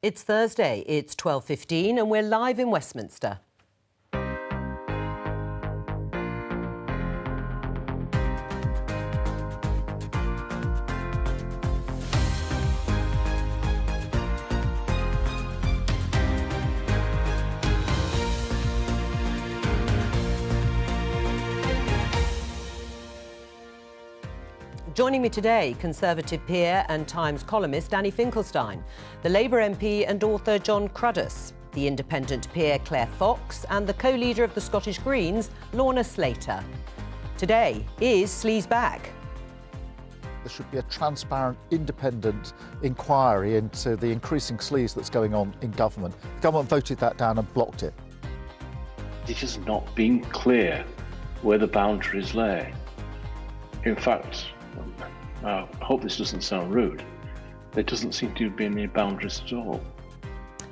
It's Thursday, it's 12:15 and we're live in Westminster. Joining me today, Conservative peer and Times columnist Daniel Finkelstein, the Labour MP and author Jon Cruddas, the Independent peer Claire Fox and the co-leader of the Scottish Greens, Lorna Slater. Today, is sleaze back? There should be a transparent, independent inquiry into the increasing sleaze that's going on in government. The government voted that down and blocked it. It has not been clear where the boundaries lay. In fact, I hope this doesn't sound rude, there doesn't seem to be any boundaries at all.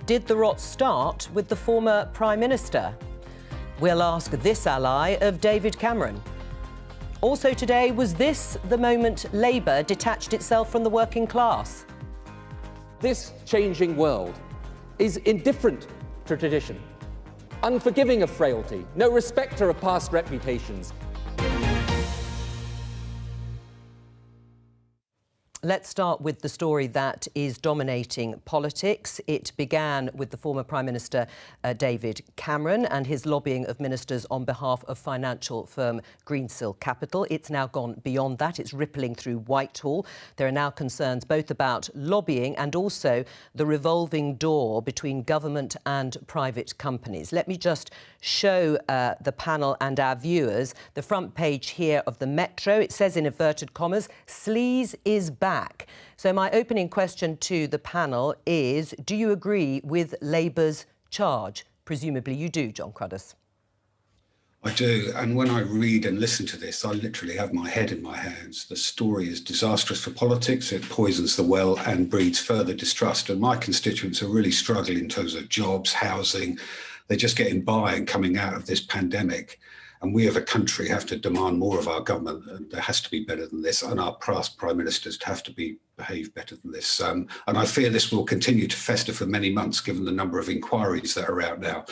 Did the rot start with the former Prime Minister? We'll ask this ally of David Cameron. Also today, was this the moment Labour detached itself from the working class? This changing world is indifferent to tradition, unforgiving of frailty, no respecter of past reputations. Let's start with the story that is dominating politics. It began with the former Prime Minister David Cameron and his lobbying of ministers on behalf of financial firm Greensill Capital. It's now gone beyond that. It's rippling through Whitehall. There are now concerns both about lobbying and also the revolving door between government and private companies. Let me just show the panel and our viewers the front page here of the Metro. It says in inverted commas, "Sleaze is back." So my opening question to the panel is, do you agree with Labour's charge? Presumably you do, Jon Cruddas. I do, and when I read and listen to this, I literally have my head in my hands. The story is disastrous for politics, it poisons the well and breeds further distrust, and my constituents are really struggling in terms of jobs, housing. They're just getting by and coming out of this pandemic. And we as a country have to demand more of our government, and there has to be better than this, and our past prime ministers have to behave better than this. And I fear this will continue to fester for many months, given the number of inquiries that are out now.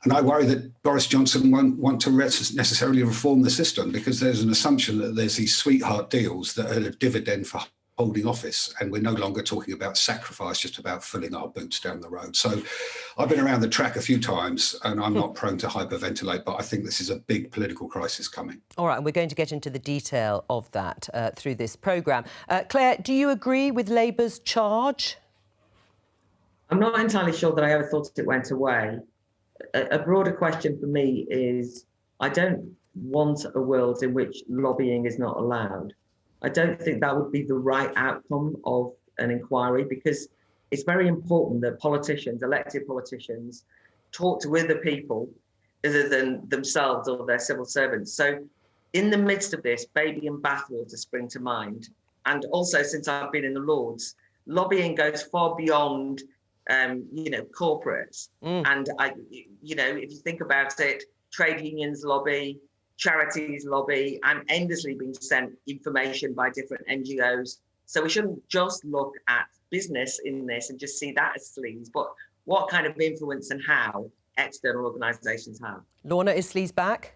And I worry that Boris Johnson won't want to necessarily reform the system, because there's an assumption that there's these sweetheart deals that are a dividend for holding office, and we're no longer talking about sacrifice, just about filling our boots down the road. So I've been around the track a few times and I'm not prone to hyperventilate, but I think this is a big political crisis coming. All right, and we're going to get into the detail of that through this programme. Claire, do you agree with Labour's charge? I'm not entirely sure that I ever thought it went away. A broader question for me is, I don't want a world in which lobbying is not allowed. I don't think that would be the right outcome of an inquiry, because it's very important that politicians, elected politicians, talk to other people other than themselves or their civil servants. So in the midst of this, baby and bathwater spring to mind. And also, since I've been in the Lords, lobbying goes far beyond, corporates. And, if you think about it, trade unions lobby, charities lobby, and endlessly being sent information by different NGOs. So we shouldn't just look at business in this and just see that as sleaze, but what kind of influence and how external organisations have. Lorna, is sleaze back?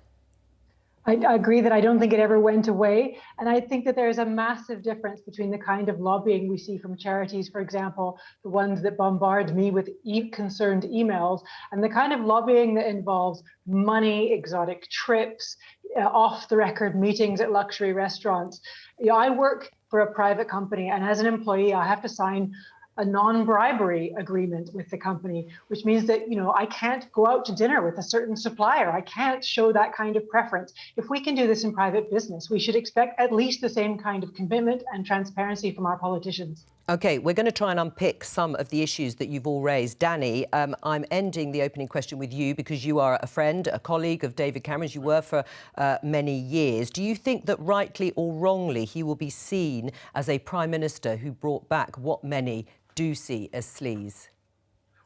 I agree that I don't think it ever went away. And I think that there's a massive difference between the kind of lobbying we see from charities, for example, the ones that bombard me with concerned emails, and the kind of lobbying that involves money, exotic trips, off-the-record meetings at luxury restaurants. I work for a private company, and as an employee, I have to sign a non-bribery agreement with the company, which means that, I can't go out to dinner with a certain supplier. I can't show that kind of preference. If we can do this in private business, we should expect at least the same kind of commitment and transparency from our politicians. OK, we're going to try and unpick some of the issues that you've all raised. Danny, I'm ending the opening question with you because you are a friend, a colleague of David Cameron's. You were for many years. Do you think that rightly or wrongly he will be seen as a Prime Minister who brought back what many do see as sleaze?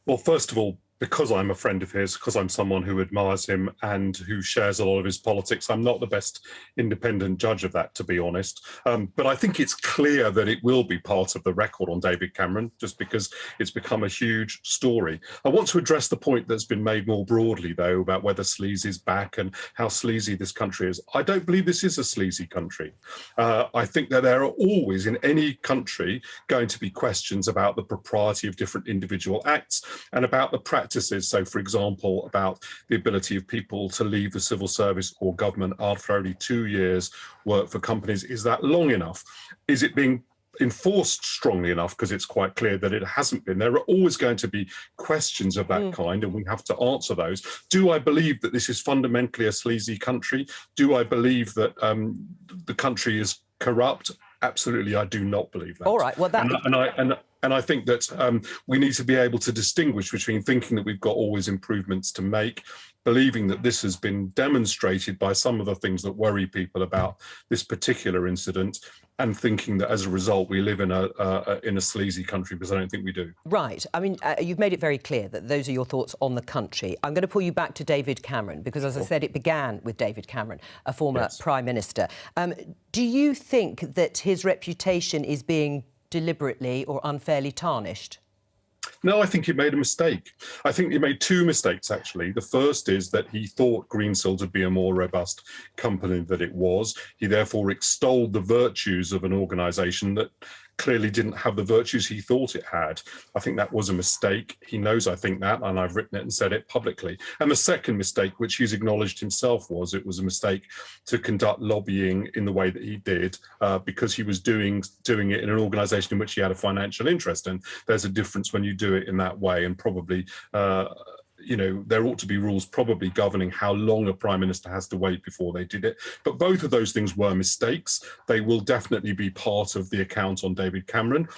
Well, first of all, because I'm a friend of his, because I'm someone who admires him and who shares a lot of his politics, I'm not the best independent judge of that, to be honest. But I think it's clear that it will be part of the record on David Cameron, just because it's become a huge story. I want to address the point that's been made more broadly, though, about whether sleazy is back and how sleazy this country is. I don't believe this is a sleazy country. I think that there are always, in any country, going to be questions about the propriety of different individual acts and about the practices. So, for example, about the ability of people to leave the civil service or government after only 2 years work for companies. Is that long enough? Is it being enforced strongly enough? Because it's quite clear that it hasn't been. There are always going to be questions of that kind, and we have to answer those. Do I believe that this is fundamentally a sleazy country? Do I believe that the country is corrupt? Absolutely, I do not believe that. All right. Well, And I think that we need to be able to distinguish between thinking that we've got always improvements to make, believing that this has been demonstrated by some of the things that worry people about this particular incident, and thinking that as a result we live in a sleazy country, because I don't think we do. Right. I mean, you've made it very clear that those are your thoughts on the country. I'm going to pull you back to David Cameron, because, as I said, it began with David Cameron, a former Prime Minister. Do you think that his reputation is being deliberately or unfairly tarnished? No, I think he made a mistake. I think he made two mistakes, actually. The first is that he thought Greensill would be a more robust company than it was. He therefore extolled the virtues of an organisation that clearly didn't have the virtues he thought it had. I think that was a mistake. He knows I think that, and I've written it and said it publicly. And the second mistake, which he's acknowledged himself, was it was a mistake to conduct lobbying in the way that he did, because he was doing it in an organisation in which he had a financial interest. And there's a difference when you do it in that way, and probably you know, there ought to be rules probably governing how long a Prime Minister has to wait before they did it. But both of those things were mistakes. They will definitely be part of the account on David Cameron.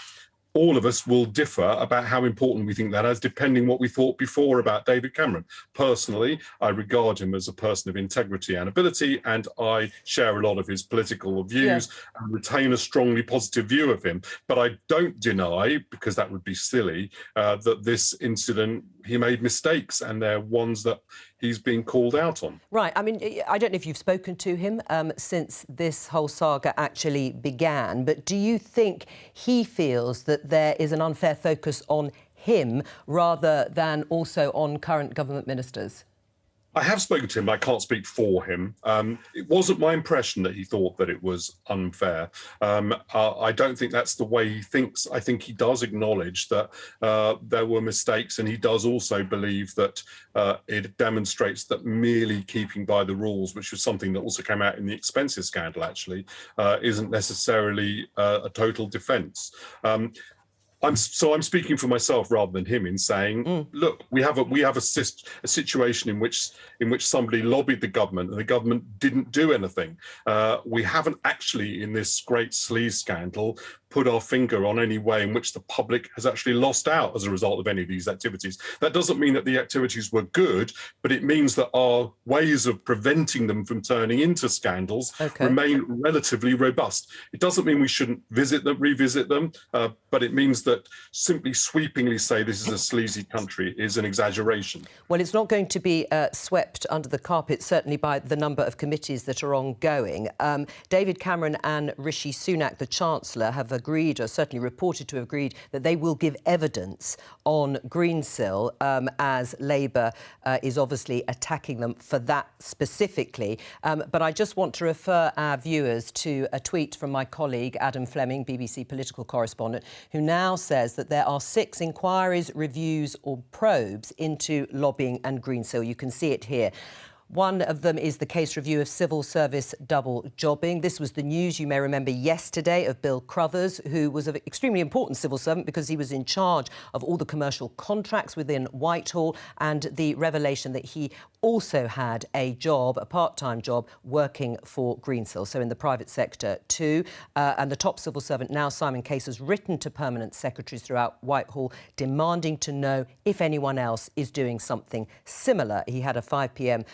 All of us will differ about how important we think that is, depending what we thought before about David Cameron. Personally, I regard him as a person of integrity and ability, and I share a lot of his political views and retain a strongly positive view of him. But I don't deny, because that would be silly, that this incident, he made mistakes, and they're ones that he's being called out on. Right. I mean, I don't know if you've spoken to him since this whole saga actually began, but do you think he feels that there is an unfair focus on him rather than also on current government ministers? I have spoken to him, but I can't speak for him. It wasn't my impression that he thought that it was unfair. I don't think that's the way he thinks. I think he does acknowledge that there were mistakes, and he does also believe that it demonstrates that merely keeping by the rules, which was something that also came out in the expenses scandal, actually, isn't necessarily a total defence. I'm speaking for myself rather than him in saying, look, we have a situation in which somebody lobbied the government and the government didn't do anything. We haven't actually, in this great sleaze scandal, put our finger on any way in which the public has actually lost out as a result of any of these activities. That doesn't mean that the activities were good, but it means that our ways of preventing them from turning into scandals remain relatively robust. It doesn't mean we shouldn't revisit them, but it means that simply sweepingly say this is a sleazy country is an exaggeration. Well, it's not going to be swept under the carpet, certainly by the number of committees that are ongoing. David Cameron and Rishi Sunak, the Chancellor, have agreed, or certainly reported to have agreed, that they will give evidence on Greensill, as Labour is obviously attacking them for that specifically. But I just want to refer our viewers to a tweet from my colleague Adam Fleming, BBC political correspondent, who now says that there are 6 inquiries, reviews or probes into lobbying and Greensill. You can see it here. One of them is the case review of civil service double jobbing. This was the news, you may remember, yesterday of Bill Cruddas, who was an extremely important civil servant because he was in charge of all the commercial contracts within Whitehall, and the revelation that he also had a job, a part-time job, working for Greensill, so in the private sector too. And the top civil servant now, Simon Case, has written to permanent secretaries throughout Whitehall demanding to know if anyone else is doing something similar. He had a 5 p.m.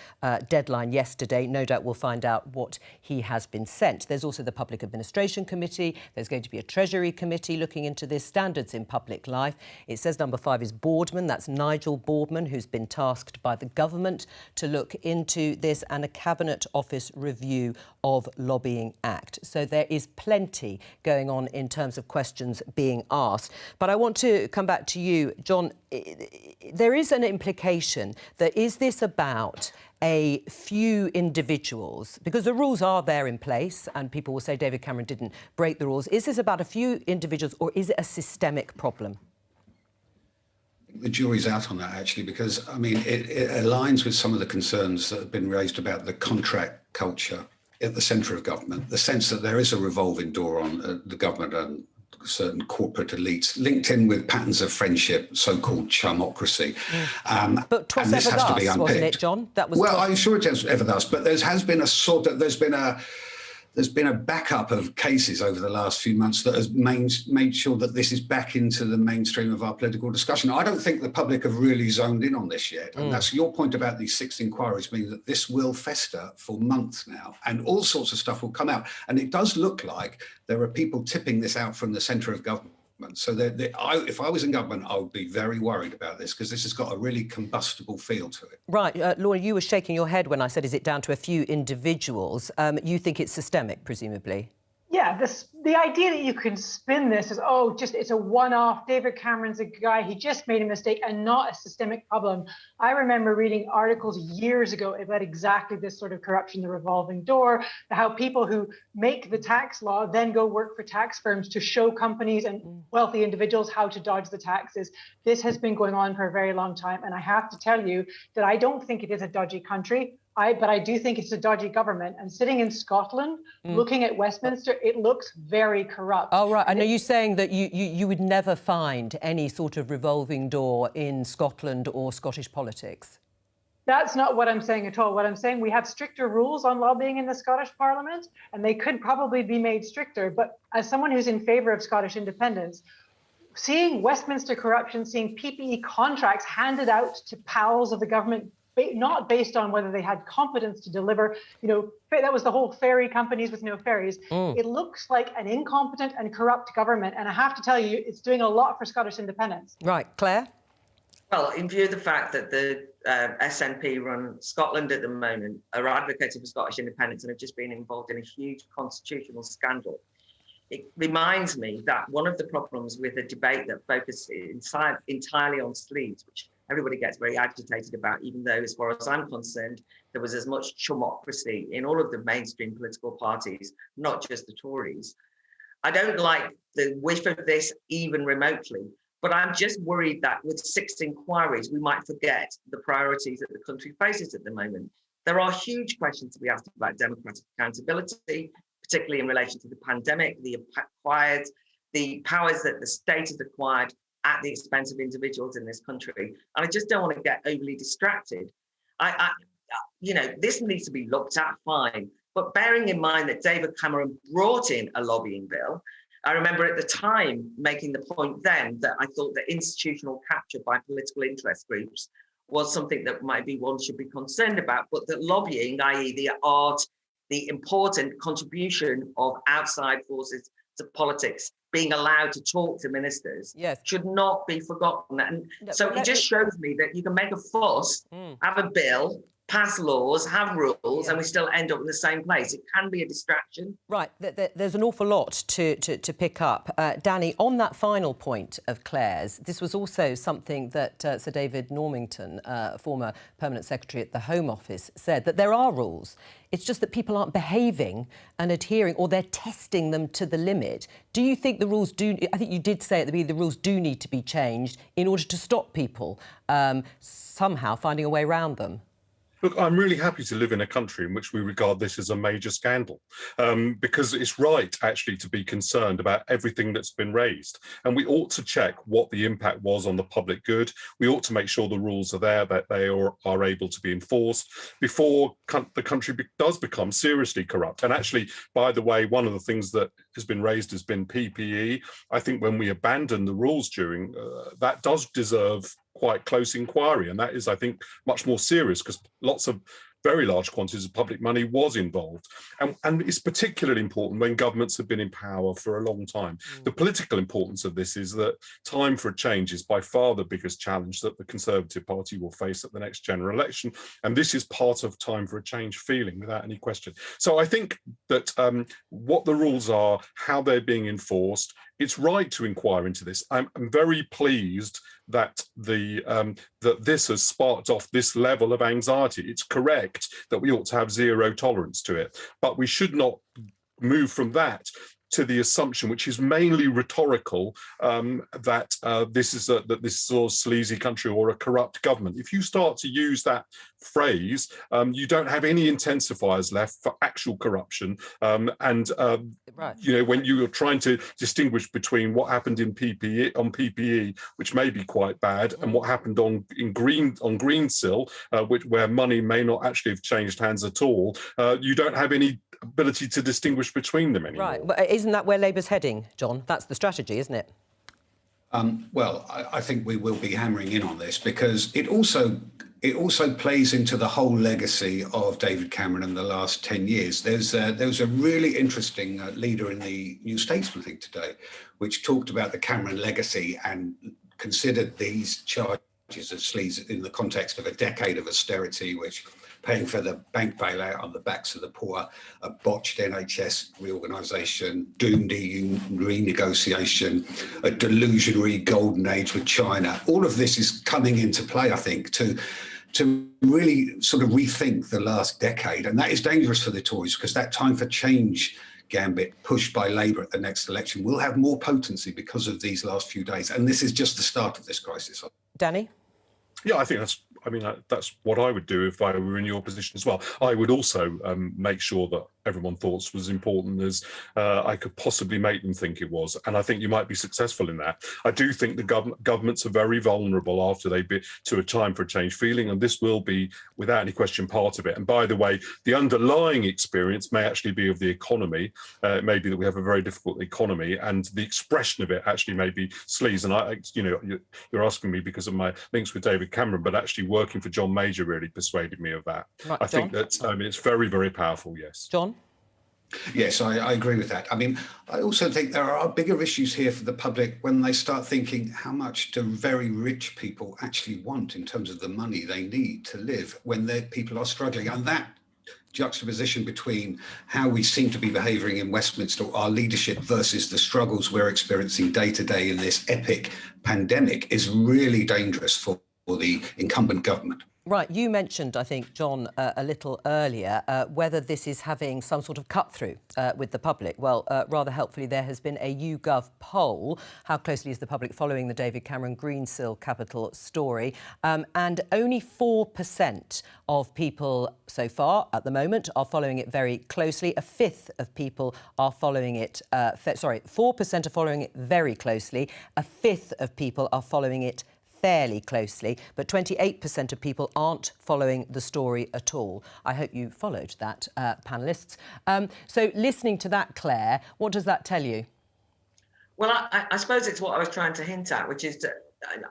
Deadline yesterday. No doubt we'll find out what he has been sent. There's also the Public Administration Committee. There's going to be a Treasury Committee looking into this, standards in public life. It says number 5 is Boardman. That's Nigel Boardman, who's been tasked by the government to look into this, and a Cabinet Office review of Lobbying Act. So there is plenty going on in terms of questions being asked. But I want to come back to you, John. There is an implication that is this about a few individuals, because the rules are there in place and people will say David Cameron didn't break the rules. Is this about a few individuals or is it a systemic problem? The jury's out on that, actually, because, I mean, it aligns with some of the concerns that have been raised about the contract culture at the centre of government, the sense that there is a revolving door on the government and certain corporate elites, linked in with patterns of friendship, so-called chumocracy. But 'twas ever thus, wasn't it, John? That was I'm sure it is ever thus, but there has been there's been a backup of cases over the last few months that has made sure that this is back into the mainstream of our political discussion. I don't think the public have really zoned in on this yet. And that's your point about these 6 inquiries, meaning that this will fester for months now and all sorts of stuff will come out. And it does look like there are people tipping this out from the centre of government. So if I was in government, I would be very worried about this because this has got a really combustible feel to it. Right. Lorna, you were shaking your head when I said, is it down to a few individuals? You think it's systemic, presumably? Yeah, the idea that you can spin this as, it's a one-off, David Cameron's a guy, he just made a mistake and not a systemic problem. I remember reading articles years ago about exactly this sort of corruption, the revolving door, how people who make the tax law then go work for tax firms to show companies and wealthy individuals how to dodge the taxes. This has been going on for a very long time. And I have to tell you that I don't think it is a dodgy country. But I do think it's a dodgy government. And sitting in Scotland, looking at Westminster, it looks very corrupt. Oh, right. And are you saying that you would never find any sort of revolving door in Scotland or Scottish politics? That's not what I'm saying at all. What I'm saying, we have stricter rules on lobbying in the Scottish Parliament, and they could probably be made stricter. But as someone who's in favour of Scottish independence, seeing Westminster corruption, seeing PPE contracts handed out to pals of the government, not based on whether they had competence to deliver, that was the whole ferry companies with no ferries. It looks like an incompetent and corrupt government. And I have to tell you, it's doing a lot for Scottish independence. Right, Claire? Well, in view of the fact that the SNP run Scotland at the moment, are advocating for Scottish independence and have just been involved in a huge constitutional scandal, it reminds me that one of the problems with a debate that focuses entirely on sleeves, which everybody gets very agitated about, even though, as far as I'm concerned, there was as much chumocracy in all of the mainstream political parties, not just the Tories. I don't like the whiff of this even remotely, but I'm just worried that with 6 inquiries, we might forget the priorities that the country faces at the moment. There are huge questions to be asked about democratic accountability, particularly in relation to the pandemic, the powers that the state has acquired at the expense of individuals in this country. And I just don't want to get overly distracted. This needs to be looked at, fine. But bearing in mind that David Cameron brought in a lobbying bill, I remember at the time making the point then that I thought that institutional capture by political interest groups was something that one should be concerned about, but that lobbying, i.e. the art, the important contribution of outside forces to politics, being allowed to talk to ministers, should not be forgotten. And so it just shows me that you can make a fuss, have a bill, pass laws, have rules, and we still end up in the same place. It can be a distraction. Right. There's an awful lot to pick up. Danny, on that final point of Claire's, this was also something that Sir David Normington, former Permanent Secretary at the Home Office, said, that there are rules. It's just that people aren't behaving and adhering, or they're testing them to the limit. Do you think the rules do... I think you did say at the beginning the rules do need to be changed in order to stop people somehow finding a way around them? Look, I'm really happy to live in a country in which we regard this as a major scandal, because it's right, actually, to be concerned about everything that's been raised. And we ought to check what the impact was on the public good. We ought to make sure the rules are there, that they are able to be enforced before the country does become seriously corrupt. And actually, by the way, one of the things that has been raised has been PPE. I think when we abandon the rules during, that does deserve quite close inquiry, and that is, I think, much more serious, because lots of very large quantities of public money was involved, and it's particularly important when governments have been in power for a long time. The political importance of this is that time for a change is by far the biggest challenge that the Conservative Party will face at the next general election, and this is part of time for a change feeling, without any question. So I think that what the rules are, how they're being enforced, it's right to inquire into this. I'm very pleased that that this has sparked off this level of anxiety. It's correct that we ought to have zero tolerance to it, but we should not move from that to the assumption, which is mainly rhetorical, that this is a sort of sleazy country or a corrupt government. If you start to use that phrase, you don't have any intensifiers left for actual corruption. Right. You know, when you are trying to distinguish between what happened in PPE, which may be quite bad, and what happened on Greensill, where money may not actually have changed hands at all, you don't have any ability to distinguish between them anymore. Right, but isn't that where Labour's heading, John? That's the strategy, isn't it? Well, I think we will be hammering in on this, because it also plays into the whole legacy of David Cameron in the last 10 years. There was a really interesting leader in the New Statesman thing today, which talked about the Cameron legacy and considered these charges of sleaze in the context of a decade of austerity, which paying for the bank bailout on the backs of the poor, a botched NHS reorganisation, doomed EU renegotiation, a delusionary golden age with China. All of this is coming into play, I think, to really sort of rethink the last decade. And that is dangerous for the Tories, because that time for change gambit pushed by Labour at the next election will have more potency because of these last few days. And this is just the start of this crisis. Danny? Yeah, I think that's what I would do if I were in your position as well. I would also make sure that everyone thought was important as I could possibly make them think it was. And I think you might be successful in that. I do think the governments are very vulnerable after they be to a time for a change feeling, and this will be, without any question, part of it. And by the way, the underlying experience may actually be of the economy. It may be that we have a very difficult economy, and the expression of it actually may be sleaze. And you're asking me because of my links with David Cameron, but actually working for John Major really persuaded me of that. Right, I think that it's very, very powerful, yes. John? Yes, I agree with that. I mean, I also think there are bigger issues here for the public when they start thinking, how much do very rich people actually want in terms of the money they need to live when their people are struggling? And that juxtaposition between how we seem to be behaving in Westminster, our leadership, versus the struggles we're experiencing day to day in this epic pandemic is really dangerous for the incumbent government. Right, you mentioned, I think, John, a little earlier, whether this is having some sort of cut-through with the public. Well, rather helpfully, there has been a YouGov poll. How closely is the public following the David Cameron Greensill capital story? And only 4% of people so far, at the moment, are following it very closely. A fifth of people are following it... 4% are following it very closely. A fifth of people are following it fairly closely, but 28% of people aren't following the story at all. I hope you followed that, panellists. So listening to that, Claire, what does that tell you? Well, I suppose it's what I was trying to hint at, which is that,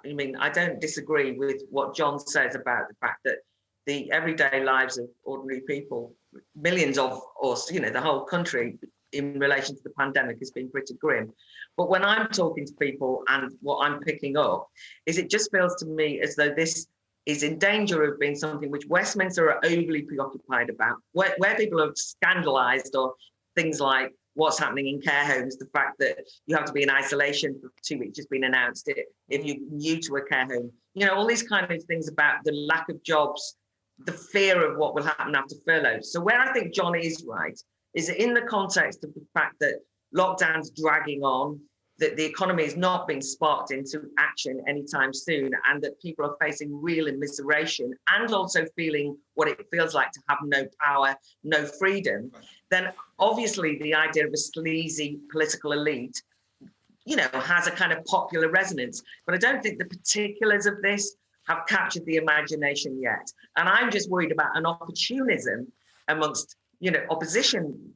I mean, I don't disagree with what John says about the fact that the everyday lives of ordinary people, millions of us, the whole country, in relation to the pandemic has been pretty grim. But when I'm talking to people and what I'm picking up is it just feels to me as though this is in danger of being something which Westminster are overly preoccupied about, where people are scandalised, or things like what's happening in care homes, the fact that you have to be in isolation for 2 weeks, just been announced it, if you're new to a care home, all these kind of things about the lack of jobs, the fear of what will happen after furlough. So where I think John is right is in the context of the fact that lockdown's dragging on, that the economy is not being sparked into action anytime soon, and that people are facing real immiseration and also feeling what it feels like to have no power, no freedom, then obviously the idea of a sleazy political elite, has a kind of popular resonance. But I don't think the particulars of this have captured the imagination yet. And I'm just worried about an opportunism amongst, opposition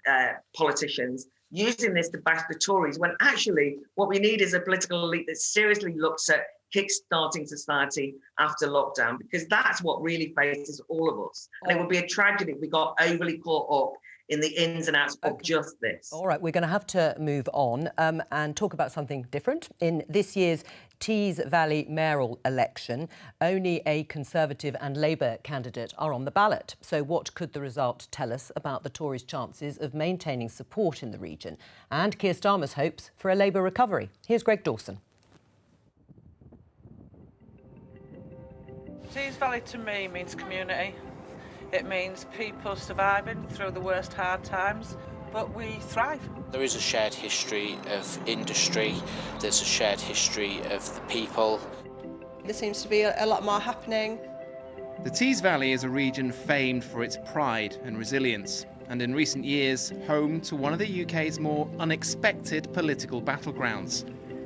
politicians using this to bash the Tories, when actually what we need is a political elite that seriously looks at kick-starting society after lockdown, because that's what really faces all of us. And it would be a tragedy if we got overly caught up in the ins and outs of just this. All right, we're going to have to move on and talk about something different. In this year's Tees Valley Mayoral election, only a Conservative and Labour candidate are on the ballot. So what could the result tell us about the Tories' chances of maintaining support in the region and Keir Starmer's hopes for a Labour recovery? Here's Greg Dawson. Tees Valley to me means community. It means people surviving through the worst hard times, but we thrive. There is a shared history of industry, there's a shared history of the people. There seems to be a lot more happening. The Tees Valley is a region famed for its pride and resilience, and in recent years, home to one of the UK's more unexpected political battlegrounds.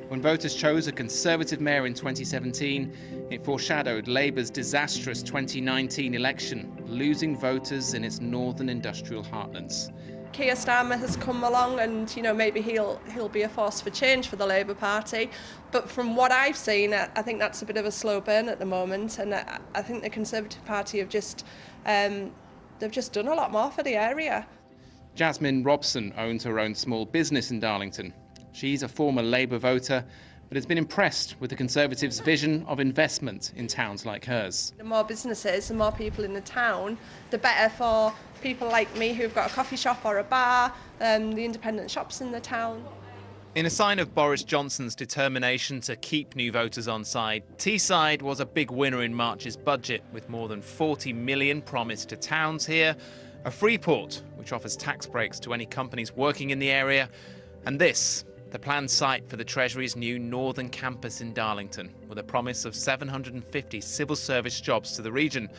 When voters chose a Conservative mayor in 2017, it foreshadowed Labour's disastrous 2019 election, losing voters in its northern industrial heartlands. Keir Starmer has come along and, maybe he'll be a force for change for the Labour Party. But from what I've seen, I think that's a bit of a slow burn at the moment. And I think the Conservative Party have they've just done a lot more for the area. Jasmine Robson owns her own small business in Darlington. She's a former Labour voter, but has been impressed with the Conservatives' vision of investment in towns like hers. The more businesses, the more people in the town, the better for people like me who've got a coffee shop or a bar, the independent shops in the town. In a sign of Boris Johnson's determination to keep new voters on side, Teesside was a big winner in March's budget, with more than 40 million promised to towns here, a free port which offers tax breaks to any companies working in the area, and this, the planned site for the Treasury's new northern campus in Darlington, with a promise of 750 civil service jobs to the region.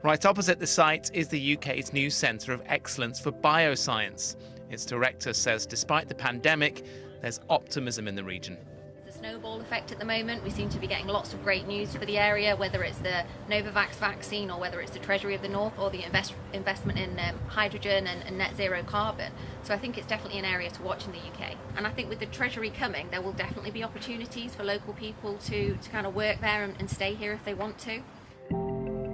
Right opposite the site is the UK's new Centre of Excellence for Bioscience. Its director says despite the pandemic, there's optimism in the region. There's a snowball effect at the moment. We seem to be getting lots of great news for the area, whether it's the Novavax vaccine or whether it's the Treasury of the North or the investment in hydrogen and net zero carbon. So I think it's definitely an area to watch in the UK. And I think with the Treasury coming, there will definitely be opportunities for local people to kind of work there and stay here if they want to.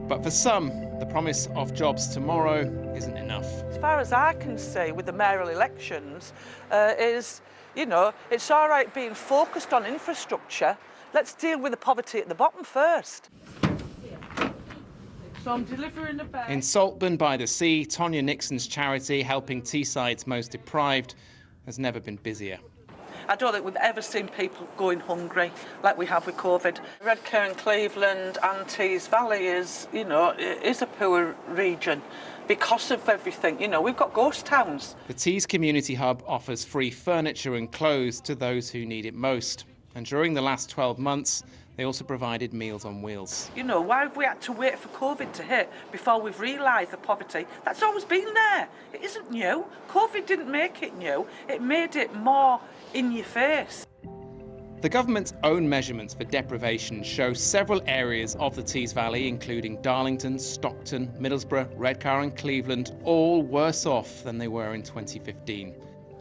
But for some, the promise of jobs tomorrow isn't enough. As far as I can see with the mayoral elections, it's all right being focused on infrastructure. Let's deal with the poverty at the bottom first. So I'm delivering a bag. In Saltburn by the Sea, Tonya Nixon's charity, helping Teesside's most deprived, has never been busier. I don't think we've ever seen people going hungry like we have with COVID. Redcar, Cleveland and Tees Valley is a poor region because of everything. We've got ghost towns. The Tees Community Hub offers free furniture and clothes to those who need it most. And during the last 12 months, they also provided Meals on Wheels. Why have we had to wait for COVID to hit before we've realised the poverty? That's always been there. It isn't new. COVID didn't make it new. It made it more in your face. The government's own measurements for deprivation show several areas of the Tees Valley, including Darlington, Stockton, Middlesbrough, Redcar and Cleveland, all worse off than they were in 2015.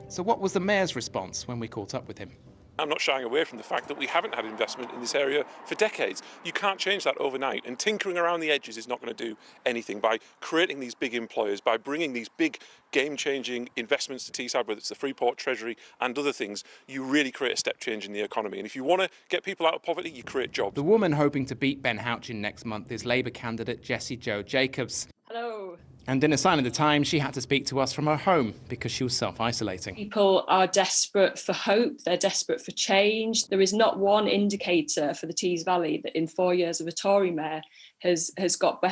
So what was the mayor's response when we caught up with him? I'm not shying away from the fact that we haven't had investment in this area for decades. You can't change that overnight, and tinkering around the edges is not going to do anything. By creating these big employers, by bringing these big game-changing investments to Teesside, whether it's the Freeport, Treasury and other things, you really create a step change in the economy. And if you want to get people out of poverty, you create jobs. The woman hoping to beat Ben Houchin next month is Labour candidate Jessie Jo Jacobs. Hello. And in a sign of the times, she had to speak to us from her home because she was self-isolating. People are desperate for hope. They're desperate for change. There is not one indicator for the Tees Valley that in 4 years of a Tory mayor has got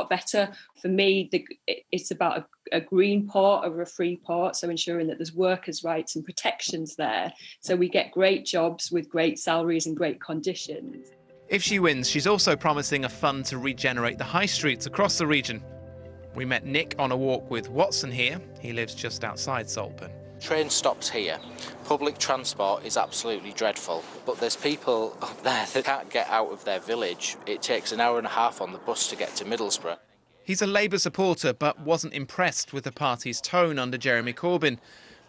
better. For me, it's about a green port over a free port, so ensuring that there's workers' rights and protections there, so we get great jobs with great salaries and great conditions. If she wins, she's also promising a fund to regenerate the high streets across the region. We met Nick on a walk with Watson here. He lives just outside Saltburn. Train stops here. Public transport is absolutely dreadful, but there's people up there that can't get out of their village. It takes an hour and a half on the bus to get to Middlesbrough. He's a Labour supporter, but wasn't impressed with the party's tone under Jeremy Corbyn.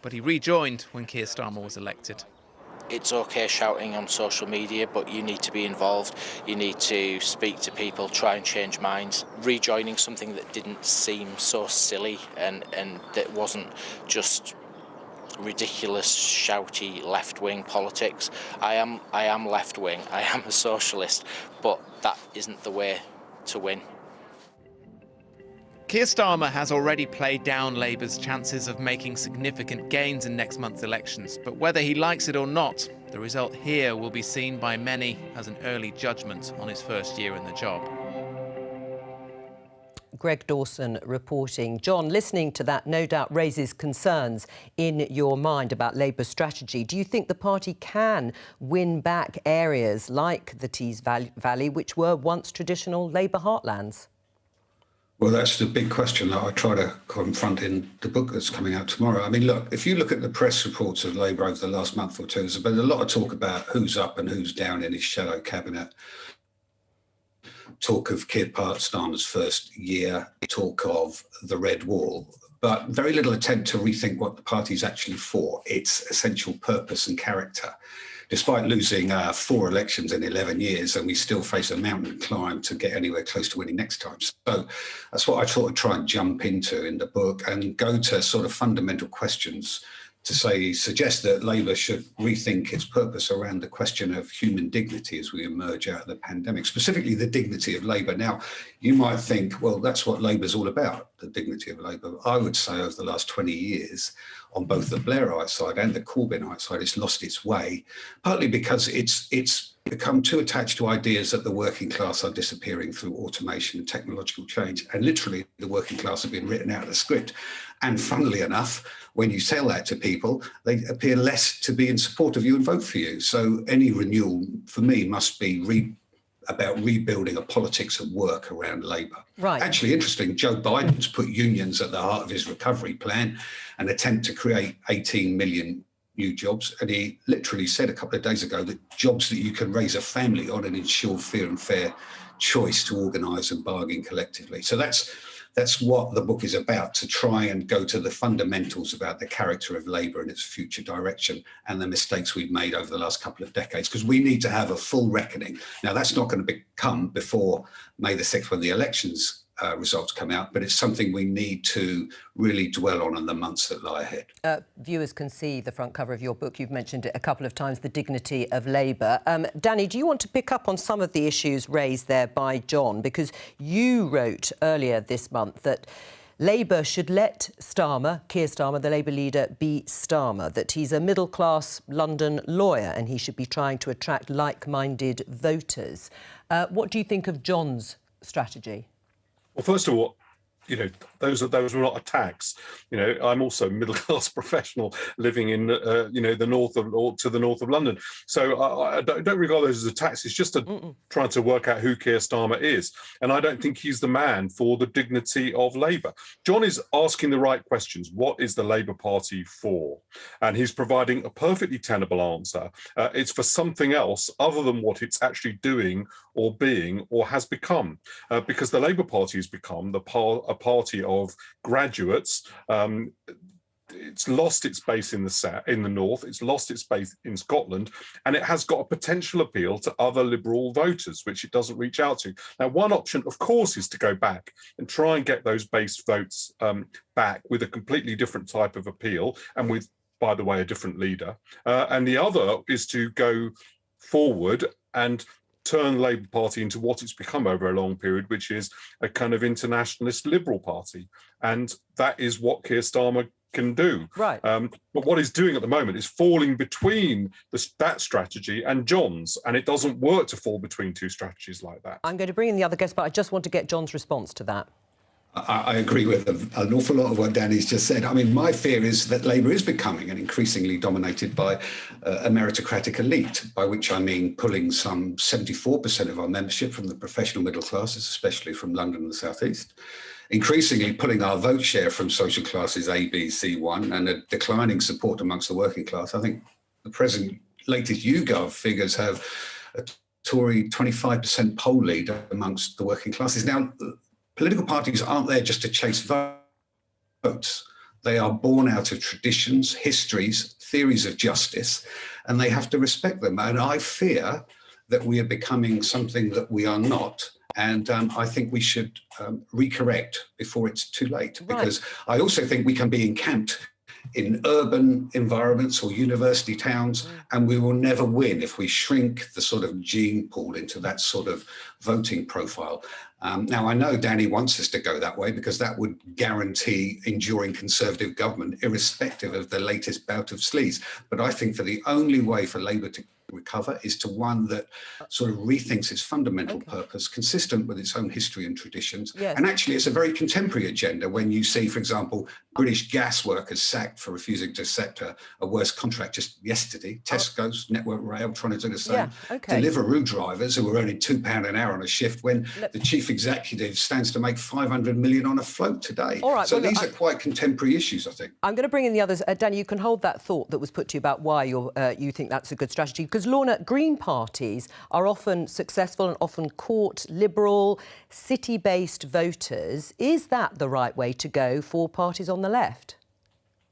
But he rejoined when Keir Starmer was elected. It's okay shouting on social media, but you need to be involved. You need to speak to people, try and change minds. Rejoining something that didn't seem so silly and that wasn't just ridiculous, shouty left-wing politics. I am left-wing, I am a socialist, but that isn't the way to win. Keir Starmer has already played down Labour's chances of making significant gains in next month's elections, but whether he likes it or not, the result here will be seen by many as an early judgment on his first year in the job. Greg Dawson reporting. John, listening to that no doubt raises concerns in your mind about Labour's strategy. Do you think the party can win back areas like the Tees Valley, which were once traditional Labour heartlands? Well, that's the big question that I try to confront in the book that's coming out tomorrow. I mean, look, if you look at the press reports of Labour over the last month or two, there's been a lot of talk about who's up and who's down in his shadow cabinet. Talk of Keir Starmer's first year, talk of the Red Wall, but very little attempt to rethink what the party's actually for, its essential purpose and character. Despite losing 4 elections in 11 years, and we still face a mountain climb to get anywhere close to winning next time. So that's what I thought I'd try and jump into in the book and go to sort of fundamental questions to suggest that Labour should rethink its purpose around the question of human dignity as we emerge out of the pandemic, specifically the dignity of Labour. Now, you might think, well, that's what Labour's all about, the dignity of Labour. I would say over the last 20 years, on both the Blairite side and the Corbynite side, it's lost its way, partly because it's become too attached to ideas that the working class are disappearing through automation and technological change. And literally, the working class have been written out of the script. And funnily enough, when you tell that to people, they appear less to be in support of you and vote for you. So any renewal, for me, must be about rebuilding a politics of work around Labour. Right. Actually, interesting, Joe Biden's put unions at the heart of his recovery plan, an attempt to create 18 million new jobs. And he literally said a couple of days ago that jobs that you can raise a family on and ensure fair and fair choice to organise and bargain collectively. So that's what the book is about, to try and go to the fundamentals about the character of Labour and its future direction and the mistakes we've made over the last couple of decades, because we need to have a full reckoning. Now, that's not going to come before May the 6th when the elections results come out, but it's something we need to really dwell on in the months that lie ahead. Viewers can see the front cover of your book. You've mentioned it a couple of times, the dignity of Labour. Danny, do you want to pick up on some of the issues raised there by John? Because you wrote earlier this month that Labour should let Keir Starmer, the Labour leader, be Starmer, that he's a middle-class London lawyer and he should be trying to attract like-minded voters. What do you think of John's strategy? Well, first of all, you know, those were not attacks. You know, I'm also a middle-class professional living in, you know, the north of London. So I don't regard those as attacks. It's just trying to work out who Keir Starmer is. And I don't think he's the man for the dignity of Labour. John is asking the right questions. What is the Labour Party for? And he's providing a perfectly tenable answer. It's for something else other than what it's actually doing or being or has become. Because the Labour Party has become a party of graduates. It's lost its base in the north, it's lost its base in Scotland, and it has got a potential appeal to other Liberal voters, which it doesn't reach out to. Now, one option, of course, is to go back and try and get those base votes back with a completely different type of appeal and with, by the way, a different leader. And the other is to go forward and turn the Labour Party into what it's become over a long period, which is a kind of internationalist liberal party. And that is what Keir Starmer can do. Right. But what he's doing at the moment is falling between that strategy and Jon's, and it doesn't work to fall between two strategies like that. I'm going to bring in the other guest, but I just want to get Jon's response to that. I agree with an awful lot of what Danny's just said. I mean, my fear is that Labour is becoming an increasingly dominated by a meritocratic elite, by which I mean pulling some 74% of our membership from the professional middle classes, especially from London and the South East, increasingly pulling our vote share from social classes A, B, C, 1, and a declining support amongst the working class. I think the present latest YouGov figures have a Tory 25% poll lead amongst the working classes. Now, political parties aren't there just to chase votes. They are born out of traditions, histories, theories of justice, and they have to respect them. And I fear that we are becoming something that we are not. And I think we should recorrect before it's too late, because I also think we can be encamped in urban environments or university towns, and we will never win if we shrink the sort of gene pool into that sort of voting profile. Now, I know Danny wants us to go that way because that would guarantee enduring Conservative government, irrespective of the latest bout of sleaze. But I think for the only way for Labour to recover is to one that sort of rethinks its fundamental purpose, consistent with its own history and traditions. Yes. And actually, it's a very contemporary agenda when you see, for example, British gas workers sacked for refusing to accept a worse contract just yesterday. Tesco's, Network Rail trying to do the same. Yeah, okay. Deliveroo drivers who were earning £2 an hour on a shift when the chief executive stands to make 500 million on a float today. All right, so well, these are quite contemporary issues, I think. I'm going to bring in the others. Danny, you can hold that thought that was put to you about why you think that's a good strategy. Because, Lorna, Green parties are often successful and often court liberal, city-based voters. Is that the right way to go for parties on the left?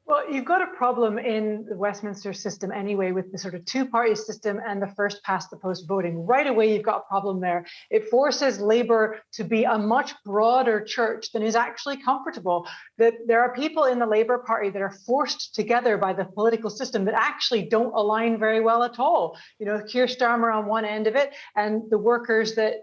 Well, you've got a problem in the Westminster system anyway with the sort of two-party system and the first past the post voting. Right away, you've got a problem there. It forces Labour to be a much broader church than is actually comfortable. That there are people in the Labour Party that are forced together by the political system that actually don't align very well at all. You know, Keir Starmer on one end of it and the workers that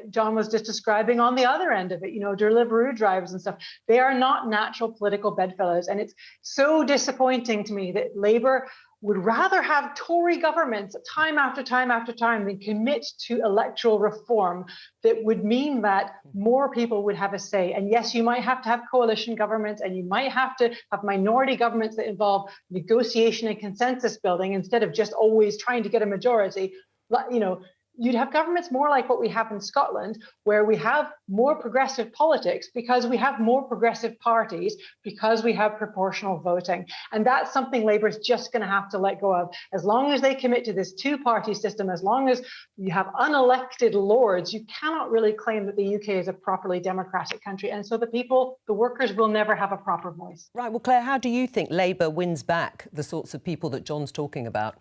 Jon was just describing on the other end of it, you know, Deliveroo drivers and stuff. They are not natural political bedfellows. And it's so disappointing to me that Labour would rather have Tory governments time after time after time than commit to electoral reform that would mean that more people would have a say. And yes, you might have to have coalition governments and you might have to have minority governments that involve negotiation and consensus building instead of just always trying to get a majority. You know, you'd have governments more like what we have in Scotland, where we have more progressive politics because we have more progressive parties, because we have proportional voting. And that's something Labour is just going to have to let go of. As long as they commit to this two-party system, as long as you have unelected lords, you cannot really claim that the UK is a properly democratic country. And so the people, the workers, will never have a proper voice. Right. Well, Claire, how do you think Labour wins back the sorts of people that Jon's talking about?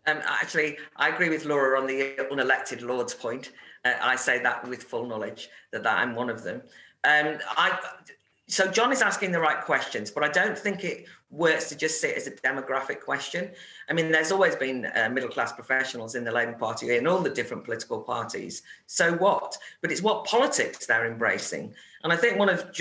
Actually, I agree with Laura on the unelected lords point. I say that with full knowledge that I'm one of them. So Jon is asking the right questions, but I don't think it works to just sit as a demographic question. I mean, there's always been middle-class professionals in the Labour Party in all the different political parties. So what? But it's what politics they're embracing. And I think one of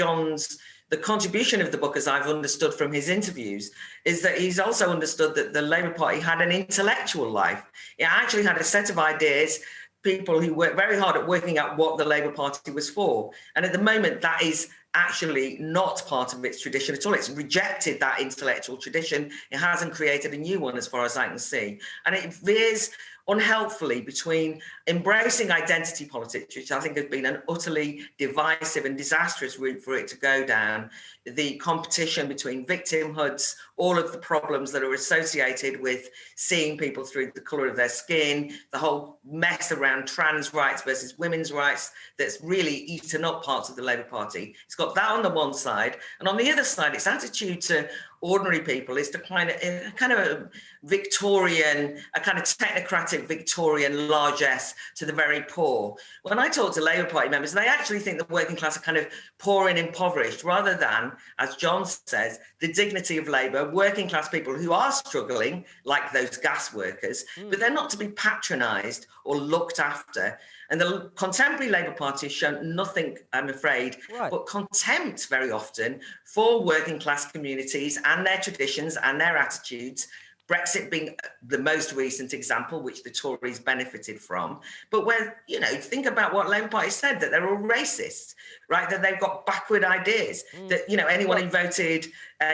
the contribution of the book, as I've understood from his interviews, is that he's also understood that the Labour Party had an intellectual life. It actually had a set of ideas, people who worked very hard at working out what the Labour Party was for. And at the moment, that is actually not part of its tradition at all. It's rejected that intellectual tradition. It hasn't created a new one, as far as I can see. And it veers unhelpfully between embracing identity politics, which I think has been an utterly divisive and disastrous route for it to go down, the competition between victimhoods, all of the problems that are associated with seeing people through the colour of their skin, the whole mess around trans rights versus women's rights that's really eaten up parts of the Labour Party. It's got that on the one side, and on the other side, its attitude to ordinary people is to kind of a Victorian, a kind of technocratic Victorian largesse to the very poor. When I talk to Labour Party members, they actually think the working class are kind of poor and impoverished, rather than, as Jon says, the dignity of labour, working class people who are struggling, like those gas workers, but they're not to be patronised or looked after. And the contemporary Labour Party has shown nothing, I'm afraid, but contempt very often for working class communities and their traditions and their attitudes. Brexit being the most recent example, which the Tories benefited from. But where, you know, think about what Labour Party said, that they're all racists, right? That they've got backward ideas, that, you know, anyone who voted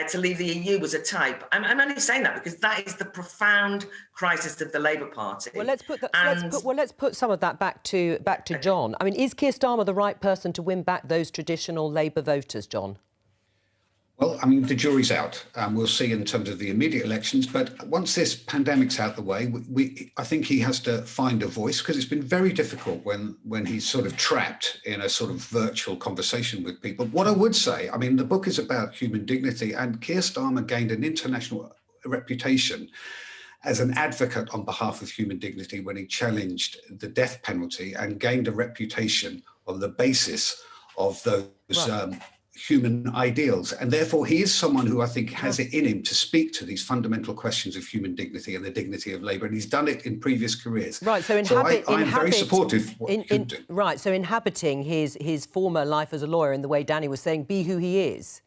to leave the EU was a type. I'm only saying that because that is the profound crisis of the Labour Party. Well, let's put some of that back to Jon. I mean, is Keir Starmer the right person to win back those traditional Labour voters, Jon? Well, I mean, the jury's out. We'll see in terms of the immediate elections. But once this pandemic's out the way, I think he has to find a voice, because it's been very difficult when he's sort of trapped in a sort of virtual conversation with people. What I would say, I mean, the book is about human dignity, and Keir Starmer gained an international reputation as an advocate on behalf of human dignity when he challenged the death penalty, and gained a reputation on the basis of those human ideals. And therefore he is someone who I think has it in him to speak to these fundamental questions of human dignity and the dignity of labour, and he's done it in previous careers. Right, so I'm very supportive of what he can do. Right, so inhabiting his former life as a lawyer in the way Danny was saying, be who he is.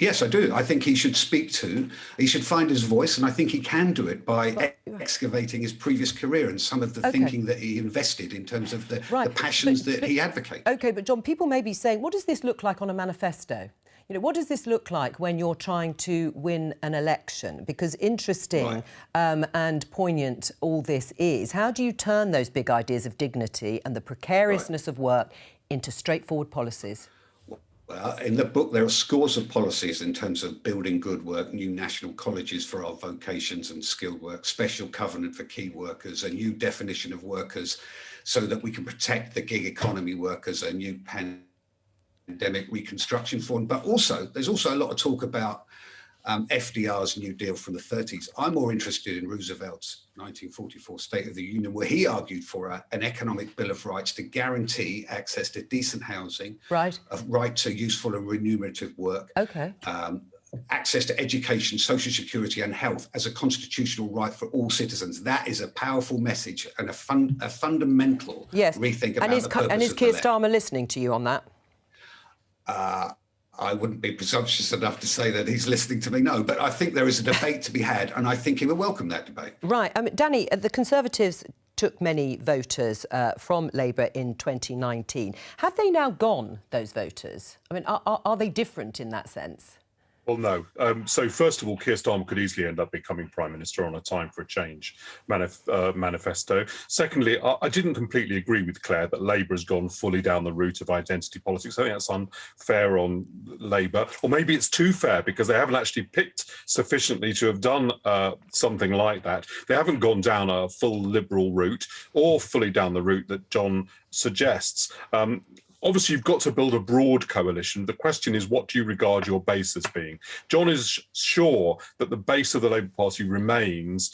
Yes, I do. I think he should he should find his voice, and I think he can do it by excavating his previous career and some of the thinking that he invested in terms of the passions that he advocates. OK, but Jon, people may be saying, what does this look like on a manifesto? You know, what does this look like when you're trying to win an election? Because interesting and poignant all this is. How do you turn those big ideas of dignity and the precariousness of work into straightforward policies? Well, in the book, there are scores of policies in terms of building good work, new national colleges for our vocations and skilled work, special covenant for key workers, a new definition of workers so that we can protect the gig economy workers, a new pandemic reconstruction fund. But also, there's also a lot of talk about FDR's New Deal from the 30s. I'm more interested in Roosevelt's 1944 State of the Union, where he argued for an economic bill of rights to guarantee access to decent housing, a right to useful and remunerative work, access to education, social security and health as a constitutional right for all citizens. That is a powerful message and a fundamental rethink about the purpose And is Keir Starmer listening to you on that? I wouldn't be presumptuous enough to say that he's listening to me, no, but I think there is a debate to be had, and I think he will welcome that debate. Right. I mean, Danny, the Conservatives took many voters from Labour in 2019. Have they now gone, those voters? I mean, are they different in that sense? Well, no. So, first of all, Keir Starmer could easily end up becoming Prime Minister on a Time for a Change manifesto. Secondly, I didn't completely agree with Claire that Labour has gone fully down the route of identity politics. I think that's unfair on Labour. Or maybe it's too fair because they haven't actually picked sufficiently to have done something like that. They haven't gone down a full Liberal route or fully down the route that Jon suggests. Obviously, you've got to build a broad coalition. The question is, what do you regard your base as being? Jon is sure that the base of the Labour Party remains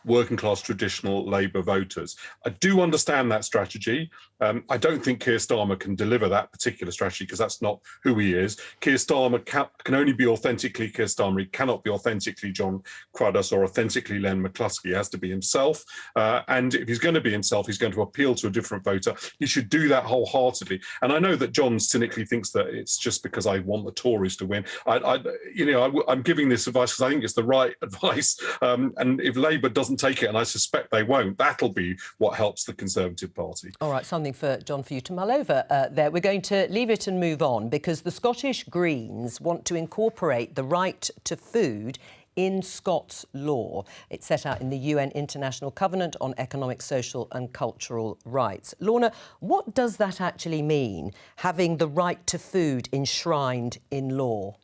working-class traditional Labour voters. I do understand that strategy. I don't think Keir Starmer can deliver that particular strategy because that's not who he is. Keir Starmer can only be authentically Keir Starmer. He cannot be authentically Jon Cruddas or authentically Len McCluskey. He has to be himself. And if he's going to be himself, he's going to appeal to a different voter. He should do that wholeheartedly. And I know that Jon cynically thinks that it's just because I want the Tories to win. I'm giving this advice because I think it's the right advice. And if Labour doesn't take it, and I suspect they won't, that'll be what helps the Conservative Party. All right, something for Jon for you to mull over there. We're going to leave it and move on because the Scottish Greens want to incorporate the right to food in Scots law. It's set out in the UN International Covenant on Economic, Social and Cultural Rights. Lorna, what does that actually mean, having the right to food enshrined in law?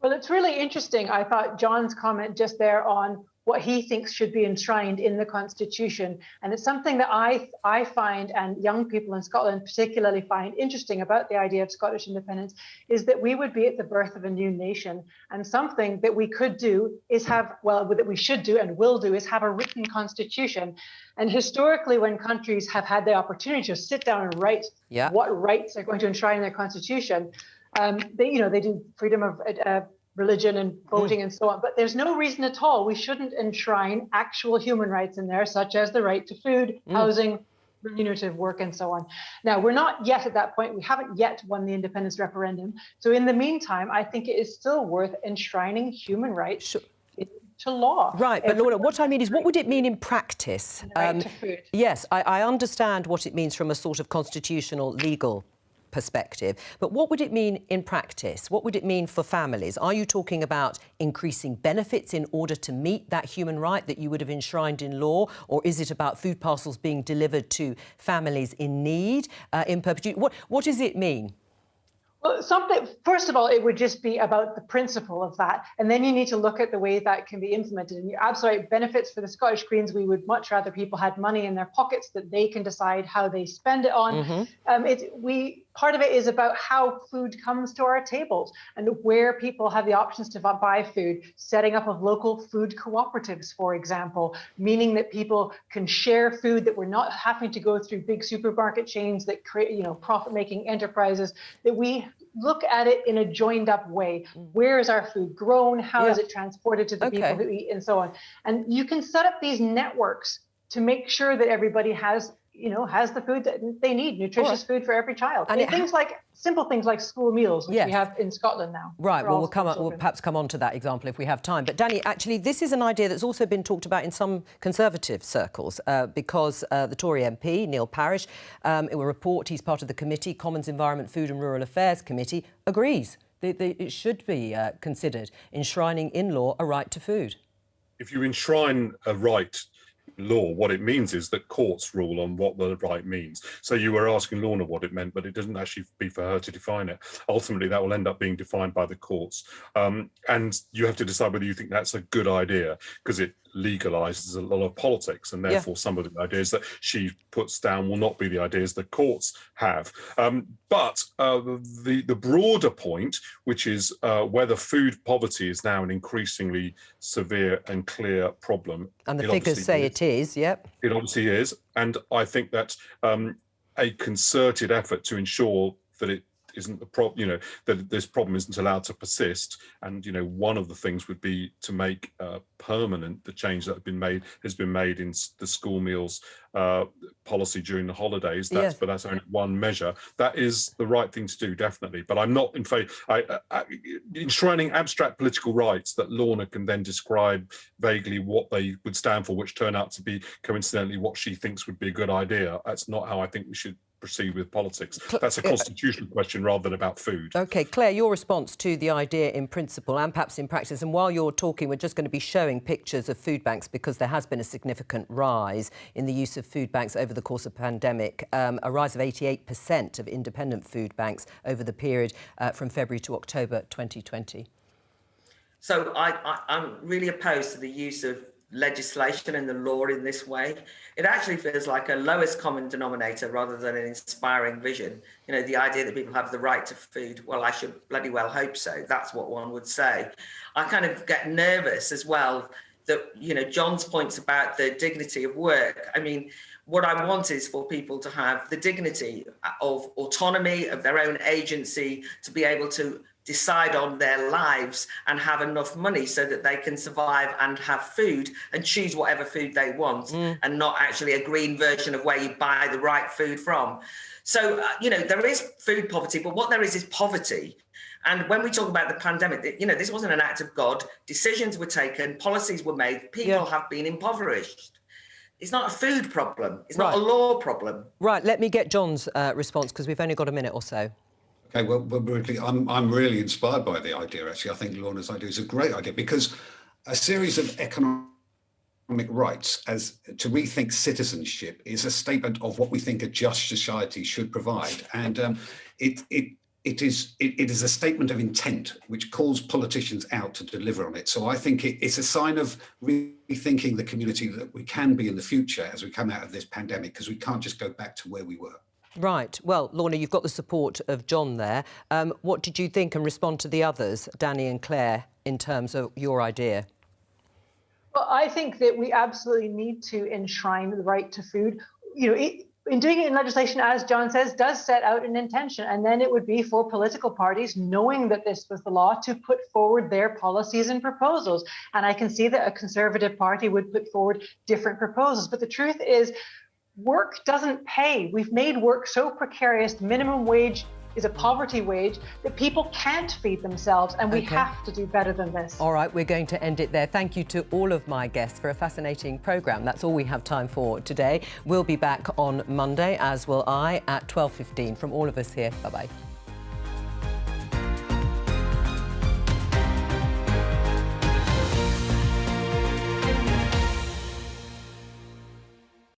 Well, it's really interesting. I thought Jon's comment just there on what he thinks should be enshrined in the Constitution. And it's something that I find, and young people in Scotland particularly find interesting about the idea of Scottish independence, is that we would be at the birth of a new nation. And something that we could do is have, well, that we should do and will do, is have a written constitution. And historically, when countries have had the opportunity to sit down and write what rights they're going to enshrine in their constitution, they do freedom of religion and voting and so on, but there's no reason at all we shouldn't enshrine actual human rights in there, such as the right to food, housing, remunerative work, and so on. Now, we're not yet at that point. We haven't yet won the independence referendum. So in the meantime, I think it is still worth enshrining human rights to law. Right, but Lorna, what I mean is, what would it mean in practice? Right to food. Yes, I understand what it means from a sort of constitutional legal perspective, but what would it mean in practice? What would it mean for families? Are you talking about increasing benefits in order to meet that human right that you would have enshrined in law, or is it about food parcels being delivered to families in need in perpetuity? What does it mean? Well, first of all, it would just be about the principle of that. And then you need to look at the way that can be implemented. And you're absolutely right, benefits for the Scottish Greens, we would much rather people had money in their pockets that they can decide how they spend it on. Part of it is about how food comes to our tables and where people have the options to buy food, setting up of local food cooperatives, for example, meaning that people can share food, that we're not having to go through big supermarket chains that create, profit-making enterprises, that we look at it in a joined up way. Where is our food grown? How is it transported to the people who eat, and so on? And you can set up these networks to make sure that everybody has the food that they need, nutritious food for every child. And simple things like school meals, which we have in Scotland now. Right, well, we'll perhaps come on to that example if we have time. But Danny, actually, this is an idea that's also been talked about in some Conservative circles because the Tory MP, Neil Parish, in a report, he's part of the committee, Commons, Environment, Food and Rural Affairs Committee, agrees that it should be considered enshrining in law a right to food. If you enshrine a right law, what it means is that courts rule on what the right means. So you were asking Lorna what it meant, but it doesn't actually be for her to define it. Ultimately, that will end up being defined by the courts. And you have to decide whether you think that's a good idea, because it legalises a lot of politics, and therefore some of the ideas that she puts down will not be the ideas the courts have. But the broader point, which is whether food poverty is now an increasingly severe and clear problem. And the figures say it is, yep. It obviously is. And I think that a concerted effort to ensure that it isn't the problem, that this problem isn't allowed to persist. And, one of the things would be to make permanent the change that has been made in the school meals policy during the holidays. But that's only one measure. That is the right thing to do, definitely. But I'm not in favour enshrining abstract political rights that Lorna can then describe vaguely what they would stand for, which turn out to be coincidentally what she thinks would be a good idea. That's not how I think we should proceed with politics. That's a constitutional question rather than about food. OK, Claire, your response to the idea in principle and perhaps in practice, and while you're talking, we're just going to be showing pictures of food banks because there has been a significant rise in the use of food banks over the course of the pandemic, a rise of 88% of independent food banks over the period from February to October 2020. So I'm really opposed to the use of legislation and the law in this way. It actually feels like a lowest common denominator rather than an inspiring vision. The idea that people have the right to food, well, I should bloody well hope so. That's what one would say. I kind of get nervous as well that, John's points about the dignity of work. I mean, what I want is for people to have the dignity of autonomy, of their own agency, to be able to decide on their lives and have enough money so that they can survive and have food and choose whatever food they want and not actually a green version of where you buy the right food from. So, there is food poverty, but what there is poverty. And when we talk about the pandemic, this wasn't an act of God. Decisions were taken, policies were made, people have been impoverished. It's not a food problem. It's not a law problem. Right, let me get John's response because we've only got a minute or so. Okay, well, I'm really inspired by the idea, actually. I think Lorna's idea is a great idea because a series of economic rights as to rethink citizenship is a statement of what we think a just society should provide. And it it is a statement of intent which calls politicians out to deliver on it. So I think it's a sign of rethinking the community that we can be in the future as we come out of this pandemic, because we can't just go back to where we were. Right. Well, Lorna, you've got the support of Jon there. What did you think, and respond to the others, Danny and Claire, in terms of your idea? Well, I think that we absolutely need to enshrine the right to food. You know, in doing it in legislation, as Jon says, does set out an intention, and then it would be for political parties, knowing that this was the law, to put forward their policies and proposals. And I can see that a Conservative Party would put forward different proposals. But the truth is, work doesn't pay. We've made work so precarious. The minimum wage is a poverty wage that people can't feed themselves, and we have to do better than this. All right, we're going to end it there. Thank you to all of my guests for a fascinating programme. That's all we have time for today. We'll be back on Monday, as will I, at 12:15. From all of us here, bye-bye.